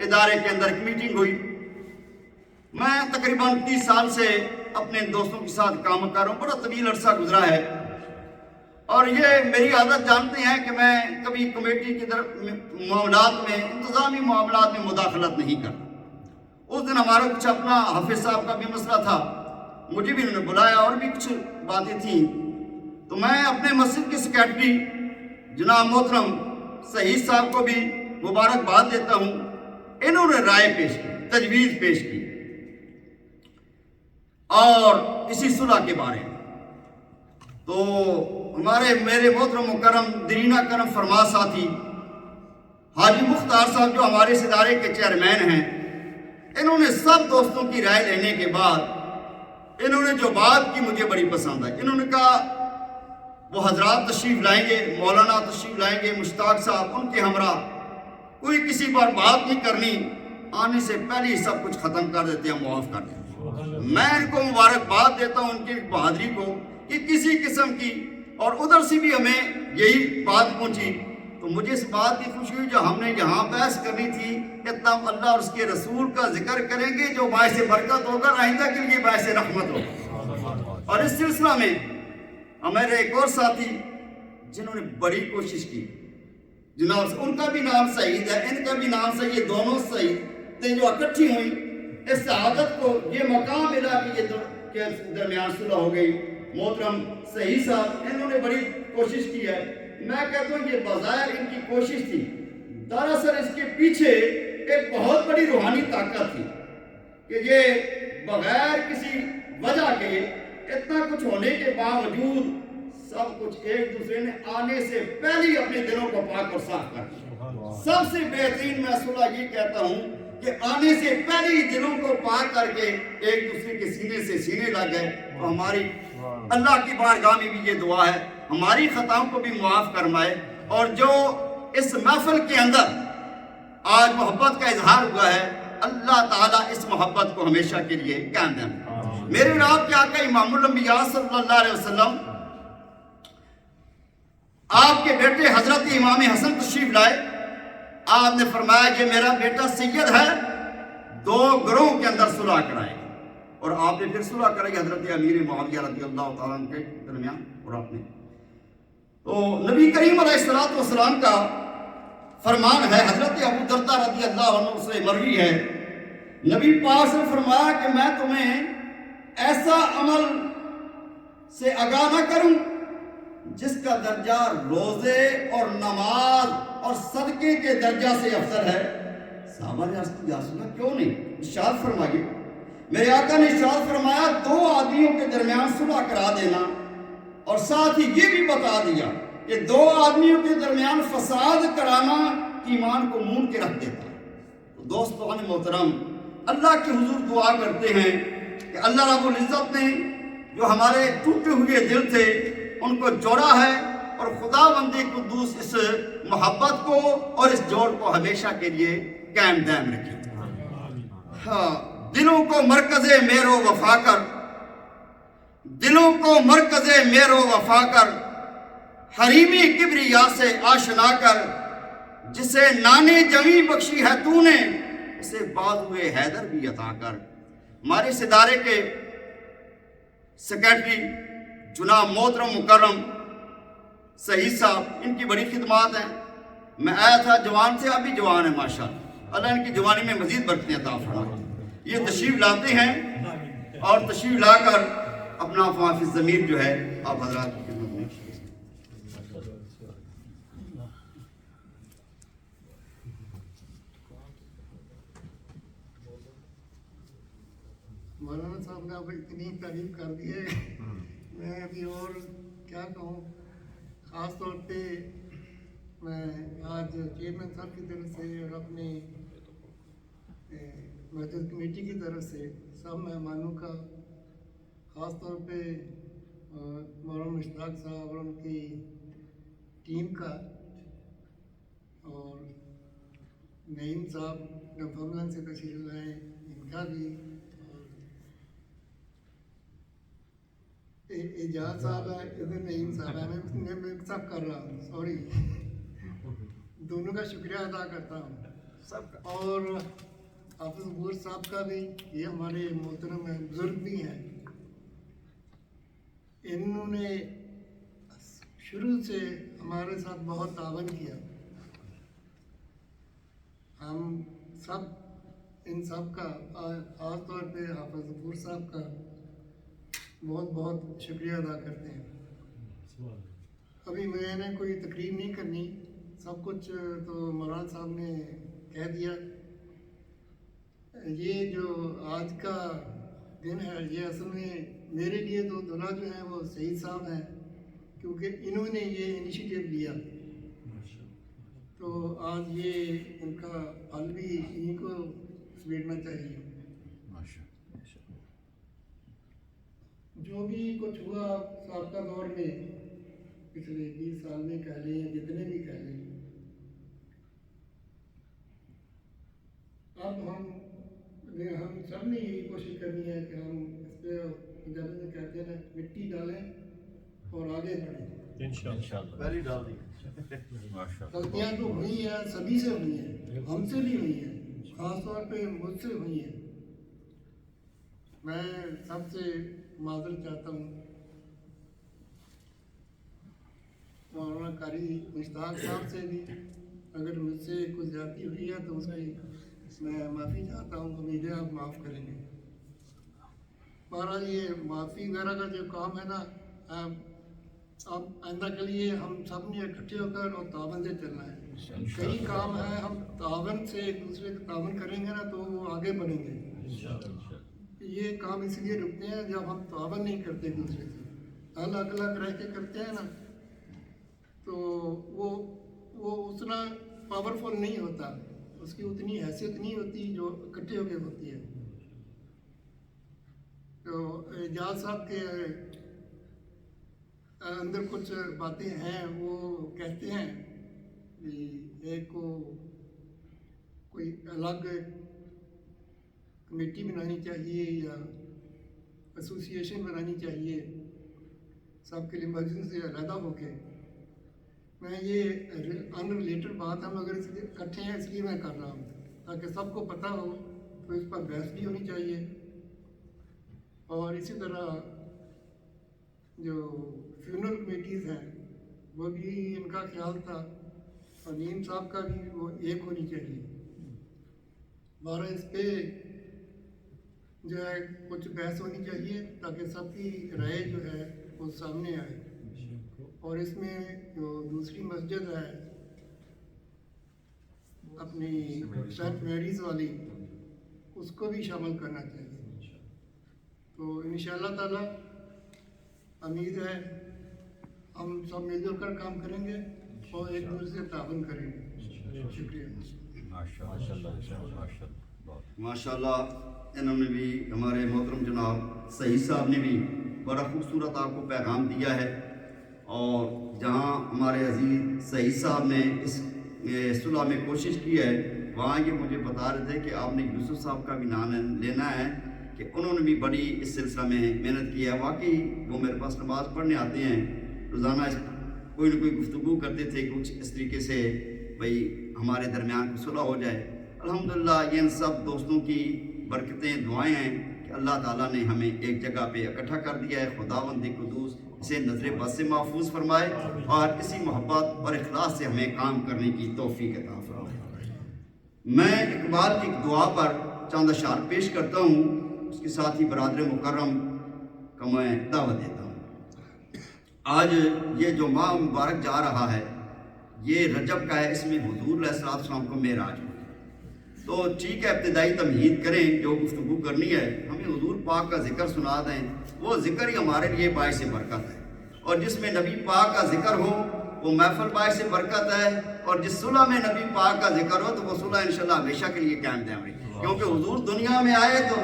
ادارے کے اندر ایک میٹنگ ہوئی. میں تقریباً 30 سال سے اپنے دوستوں کے ساتھ کام کر رہا ہوں، بڑا طویل عرصہ گزرا ہے، اور یہ میری عادت جانتے ہیں کہ میں کبھی کمیٹی کی معاملات میں، انتظامی معاملات میں مداخلت نہیں کرتا. اس دن ہمارا کچھ اپنا حافظ صاحب کا بھی مسئلہ تھا، مجھے بھی انہوں نے بلایا اور بھی کچھ باتیں تھیں، تو میں اپنے مسجد کے سیکریٹری جناب محترم سعید صاحب کو بھی مبارکباد دیتا ہوں. انہوں نے رائے پیش کی، تجویز پیش کی اور اسی صلح کے بارے میں. تو میرے محترم مکرم درینہ کرم فرما ساتھی حاجی مختار صاحب جو ہمارے اس ادارے کے چیئرمین ہیں، انہوں نے سب دوستوں کی رائے لینے کے بعد انہوں نے جو بات کی مجھے بڑی پسند آئی. انہوں نے کہا وہ حضرات تشریف لائیں گے، مولانا تشریف لائیں گے، مشتاق صاحب ان کے ہمراہ، کوئی کسی پر بات نہیں کرنی، آنے سے پہلے ہی سب کچھ ختم کر دیتے ہیں، معاف کر دیتے ہیں. میں ان کو مبارکباد دیتا ہوں ان کی بہادری کو کہ کسی قسم کی، اور ادھر سے بھی ہمیں یہی بات پہنچی. تو مجھے اس بات کی خوشی ہوئی جو ہم نے یہاں بحث کرنی تھی، اتنا اللہ اور اس کے رسول کا ذکر کریں گے جو باعث برکت ہوگا، آئندہ کے لیے باعث رحمت ہوگا. اور اس سلسلہ میں ہمارے ایک اور ساتھی جنہوں نے بڑی کوشش کی، جناب ان کا بھی نام سعید ہے، ان کا بھی نام سعید، یہ دونوں سعید جو اکٹھی ہوئی، اس سعادت کو یہ مقام ملا کہ یہ درمیان صلح ہو گئی. محترم سعید صاحب انہوں نے بڑی کوشش کی ہے. میں کہتا ہوں یہ بظاہر ان کی کوشش تھی، دراصل اس کے پیچھے ایک بہت بڑی روحانی طاقت تھی کہ یہ بغیر کسی وجہ کے اتنا کچھ ہونے کے باوجود سب کچھ ایک دوسرے نے آنے سے پہلے اپنے دلوں کو پاک اور صاف کر دیا. سب سے بہترین میں صلح یہ کہتا ہوں کہ آنے سے پہلے ہی دلوں کو پاک کر کے ایک دوسرے کے سینے سے سینے لگ گئے. تو ہماری اللہ کی بارگاہ میں بھی یہ دعا ہے ہماری خطاؤں کو بھی معاف فرمائے، اور جو اس محفل کے اندر آج محبت کا اظہار ہوا ہے، اللہ تعالیٰ اس محبت کو ہمیشہ کے لیے قائم رکھے. میرے اور آپ کے آقا امام الانبیاء صلی اللہ علیہ وسلم آپ کے بیٹے حضرت امام حسن تشریف لائے. آپ نے فرمایا کہ میرا بیٹا سید ہے، 2 گروہوں کے اندر صلح کرائے، اور آپ نے پھر صلح کرائی حضرت امیر معاویہ رضی اللہ تعالیٰ عنہ کے درمیان. اور آپ نے تو نبی کریم علیہ السلام کا فرمان ہے، حضرت ابو درداء رضی اللہ عنہ سے مروی ہے، نبی پاک نے فرمایا کہ میں تمہیں ایسا عمل سے آگاہ نہ کروں جس کا درجہ روزے اور نماز اور صدقے کے درجہ سے افضل ہے. صحابہ نے عرض کی یا رسول اللہ کیوں نہیں؟ ارشاد فرمائیے. میرے آقا نے ارشاد فرمایا 2 آدمیوں کے درمیان صلح کرا دینا، اور ساتھ ہی یہ بھی بتا دیا کہ 2 آدمیوں کے درمیان فساد کرانا ایمان کو مون کے رکھ دیتا ہے. تو دوستان محترم، اللہ کے حضور دعا کرتے ہیں کہ اللہ رب العزت نے جو ہمارے ٹوٹے ہوئے دل تھے ان کو جوڑا ہے، اور خدا بند قدوس اس محبت کو اور اس جوڑ کو ہمیشہ کے لیے قائم دائم رکھے. ہاں، دلوں کو مرکز مہر و وفا کر، دلوں کو مرکز مہر و وفا کر، حریمی کبریا سے آشنا کر، جسے نانے جمی بخشی ہے تو نے اسے بازوئے حیدر بھی عطا کر. ہمارے اس ادارے کے سیکریٹری جناب محترم مکرم سعید صاحب، ان کی بڑی خدمات ہیں. میں آیا تھا جوان سے، ابھی جوان ہے ماشاءاللہ، اللہ ان کی جوانی میں مزید برکتیں عطا فرمائے. یہ تشریف لاتے ہیں اور تشریف لا کر اپنا معافی ضمیر جو ہے آپ حضرات کی خدمت میں. مولانا صاحب نے آپ اتنی تعریف کر دی ہے، میں ابھی اور کیا کہوں. خاص طور پہ میں آج چیئرمین صاحب کی طرف سے اور اپنی مسجد کمیٹی کی طرف سے سب مہمانوں کا، خاص طور پہ مولانا مشتاق صاحب اور ان کی ٹیم کا، اور نعیم صاحب جو فملن سے تشریف لائے ان کا بھی، اعجاز صاحب ہے، ادھر نعیم صاحب ہے، میں مکس اپ کر رہا ہوں، سوری. دونوں کا شکریہ ادا کرتا ہوں. سب کا اور حافظ غفور صاحب کا بھی، یہ ہمارے محترم ہیں، بزرگ بھی ہیں، انہوں نے شروع سے ہمارے ساتھ بہت تعاون کیا. ہم سب ان سب کا خاص طور پہ حافظ غفور صاحب کا بہت بہت شکریہ ادا کرتے ہیں. ابھی میں نے کوئی تقریر نہیں کرنی، سب کچھ تو مولانا صاحب نے کہہ دیا. یہ جو آج کا دن ہے، یہ اصل میں میرے لیے تو دلہا جو ہیں وہ سعید صاحب ہیں، کیونکہ انہوں نے یہ انیشیٹو لیا. تو آج یہ ان کا پھل بھی انہیں کو سمیٹنا چاہیے. جو بھی کچھ ہوا سابقہ دور میں، پچھلے 20 سال میں کہہ لیں یا جتنے بھی کہہ لیں، اب ہم سب نے یہی کوشش کرنی ہے کہ ہم اس پہ پنجابی میں کہتے ہیں مٹی ڈالیں اور آگے بڑھیں. انشاءاللہ پہلی ڈال دی. غلطیاں تو ہوئی ہیں، سبھی سے ہوئی ہیں، ہم سے بھی ہوئی ہیں، خاص طور پہ مجھ سے ہوئی ہیں. میں سب سے معذرت چاہتا ہوں. مولانا قاری مشتاق صاحب سے بھی اگر مجھ سے کوئی زیادتی ہوئی ہے تو اس کی میں معافی چاہتا ہوں. امید ہے آپ معاف کریں گے. بہرحال یہ معافی وغیرہ کا جو کام ہے نا، اب آئندہ کے لیے ہم سب نے اکٹھے ہو کر اور تعاون سے چلنا ہے. کئی کام ہے، ہم تعاون سے ایک دوسرے کا تعاون کریں گے نا تو وہ آگے بڑھیں گے. یہ کام اس لیے رکتے ہیں جب ہم تعاون نہیں کرتے ایک دوسرے سے، الگ الگ رہ کے کرتے ہیں نا تو وہ اتنا پاورفل نہیں ہوتا، اس کی اتنی حیثیت نہیں ہوتی جو اکٹھے ہو کے ہوتی ہے. تو اعجاز صاحب کے اندر کچھ باتیں ہیں، وہ کہتے ہیں کہ ایک کو کوئی الگ کمیٹی بنانی چاہیے یا ایسوسیشن بنانی چاہیے سب کے لیے مسجد سے علیحدہ ہو کے. میں یہ ان ریلیٹڈ بات ہم اگر اس لیے اکٹھے ہیں اس لیے میں کر رہا ہوں تاکہ سب کو پتہ ہو، تو اس پر بحث بھی ہونی چاہیے. اور اسی طرح جو فیونرل کمیٹیز ہیں وہ بھی ان کا خیال تھا، اور نیم صاحب کا بھی وہ ایک ہونی چاہیے. بارہ اس پہ جو ہے کچھ بحث ہونی چاہیے تاکہ سب کی رائے جو ہے وہ سامنے آئے. اور اس میں جو دوسری مسجد ہے اپنی سینٹ میریز والی، اس کو بھی شامل کرنا چاہیے. تو انشاءاللہ تعالی امید ہے ہم سب مل جل کر کام کریں گے اور ایک دوسرے سے تعاون کریں گے. شکریہ. ماشاءاللہ انہوں نے بھی، ہمارے محترم جناب سعید صاحب نے بھی بڑا خوبصورت آپ کو پیغام دیا ہے. اور جہاں ہمارے عزیز سعید صاحب نے اس صلح میں کوشش کی ہے، وہاں یہ مجھے بتا رہے تھے کہ آپ نے یوسف صاحب کا بھی نام لینا ہے کہ انہوں نے بھی بڑی اس سلسلہ میں محنت کی ہے. واقعی وہ میرے پاس نماز پڑھنے آتے ہیں روزانہ، کوئی نہ کوئی گفتگو کرتے تھے کچھ اس طریقے سے بھئی ہمارے درمیان صلح ہو جائے. الحمدللہ یہ ان سب دوستوں کی برکتیں، دعائیں ہیں کہ اللہ تعالیٰ نے ہمیں ایک جگہ پہ اکٹھا کر دیا ہے. خداوند قدوس اسے نظر بد سے محفوظ فرمائے اور اسی محبت اور اخلاص سے ہمیں کام کرنے کی توفیق عطا فرمائے. میں اقبال کی دعا پر چند اشعار پیش کرتا ہوں، اس کے ساتھ ہی برادر مکرم کا میں دعوت دیتا ہوں. آج یہ جو ماہ مبارک جا رہا ہے یہ رجب کا ہے، اس میں حضور علیہ السلام کو معراج ہوئی. تو ٹھیک ہے ابتدائی تمہید کریں، جو گفتگو کرنی ہے ہمیں حضور پاک کا ذکر سنا دیں. وہ ذکر ہی ہمارے لیے باعث برکت ہے، اور جس میں نبی پاک کا ذکر ہو وہ محفل باعث برکت ہے، اور جس صلح میں نبی پاک کا ذکر ہو تو وہ صلح انشاءاللہ ہمیشہ کے لیے قائم دائم رہے. کیونکہ حضور دنیا میں آئے تو